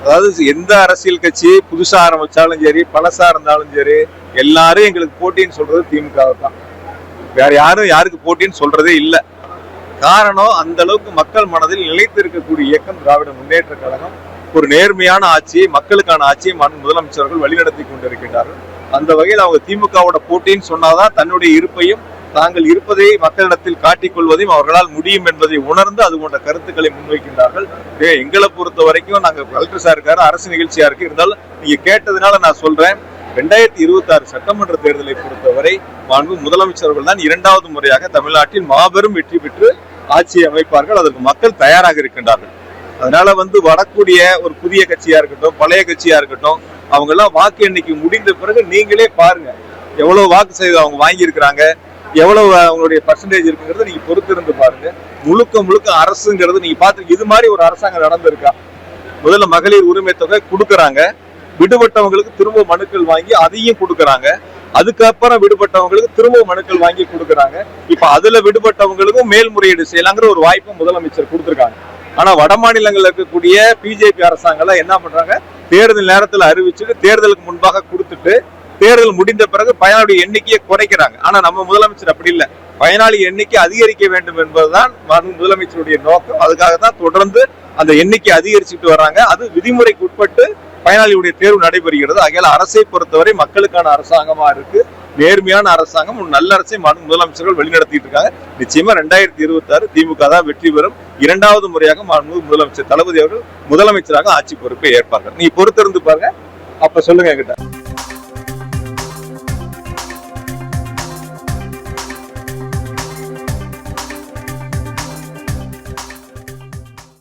அதாவது எந்த அரசியல் கட்சி புதுசா ஆரம்பிச்சாலும் சரி, பழசா இருந்தாலும் சரி, எல்லாரும் எங்களுக்கு போட்டின்னு சொல்றது திமுக தான். வேற யாரும் யாருக்கு போட்டின்னு சொல்றதே இல்லை. காரணம், அந்த அளவுக்கு மக்கள் மனதில் நிலைத்து இருக்கக்கூடிய இயக்கம் திராவிட முன்னேற்ற கழகம். ஒரு நேர்மையான ஆட்சியை, மக்களுக்கான ஆட்சியை முதலமைச்சர்கள் வழிநடத்தி கொண்டிருக்கின்றார்கள். அந்த வகையில் அவங்க திமுகவோட போட்டின்னு சொன்னாதான் தன்னுடைய இருப்பையும் தாங்கள் இருப்பதை மக்களிடத்தில் காட்டிக் கொள்வதையும் அவர்களால் முடியும் என்பதை உணர்ந்து அது போன்ற கருத்துக்களை முன்வைக்கின்றார்கள். எங்களை பொறுத்த வரைக்கும் நாங்க கலெக்டர் சார் இருக்காரு, அரசு நிகழ்ச்சியா இருக்கு, இருந்தாலும் நீங்க கேட்டதுனால நான் சொல்றேன். 2026 சட்டமன்ற தேர்தலை பொறுத்தவரை மாண்பு முதலமைச்சர்கள் தான் 2வது முறையாக தமிழ்நாட்டில் மாபெரும் வெற்றி பெற்று ஆட்சியை அமைப்பார்கள். அதற்கு மக்கள் தயாராக இருக்கின்றார்கள். அதனால வரக்கூடிய ஒரு புதிய கட்சியா இருக்கட்டும், பழைய கட்சியா இருக்கட்டும், அவங்க எல்லாம் வாக்கு எண்ணிக்கை முடிந்த பிறகு நீங்களே பாருங்க எவ்வளவு வாக்கு சதவீதம் அவங்க வாங்கி இருக்கிறாங்க, எவ்வளவு அவங்களுடைய பர்சன்டேஜ் இருக்குங்கிறத நீங்க பொறுத்திருந்து பாருங்க. முழுக்க முழுக்க அரசுங்கிறது நீங்க பாத்து இது மாதிரி ஒரு அரசாங்கம் நடந்திருக்கா? முதல்ல மகளிர் உரிமை தொகை கொடுக்கறாங்க, விடுபட்டவங்களுக்கு திரும்ப மனுக்கள் வாங்கி அதையும் கொடுக்கறாங்க, அதுக்கப்புறம் விடுபட்டவங்களுக்கு திரும்ப மனுக்கள் வாங்கி கொடுக்கறாங்க. இப்ப அதுல விடுபட்டவங்களுக்கும் மேல்முறையீடு செய்யலாங்கிற ஒரு வாய்ப்பு முதலமைச்சர் கொடுத்திருக்காங்க. ஆனா வட மாநிலங்கள்ல இருக்கக்கூடிய பிஜேபி அரசாங்கம் என்ன பண்றாங்க, தேர்தல் நேரத்துல அறிவிச்சுட்டு தேர்தலுக்கு முன்பாக கொடுத்துட்டு தேர்தல் முடிந்த பிறகு பயனாளி எண்ணிக்கையை குறைக்கிறாங்க. ஆனா நம்ம முதலமைச்சர் அப்படி இல்லை, பயனாளி எண்ணிக்கை அதிகரிக்க வேண்டும் என்பதுதான் முதலமைச்சருடைய நோக்கம். அதுக்காகத்தான் தொடர்ந்து அந்த எண்ணிக்கை அதிகரிச்சுட்டு வர்றாங்க. அது விதிமுறைக்கு உட்பட்டு பயனாளியுடைய தேர்வு நடைபெறுகிறது. ஆகையால் அரசை பொறுத்தவரை மக்களுக்கான அரசாங்கமா இருக்கு, நேர்மையான அரசாங்கம், ஒரு நல்ல அரசை முதலமைச்சர்கள் வழிநடத்திட்டு இருக்காங்க. நிச்சயமா 2026 திமுக தான் வெற்றி பெறும். 2வது முறையாக முதலமைச்சர் தளபதி அவர்கள் முதலமைச்சராக ஆட்சி பொறுப்பை ஏற்பார்கள். நீ பொறுத்திருந்து பாருங்க, அப்ப சொல்லுங்க என்கிட்ட.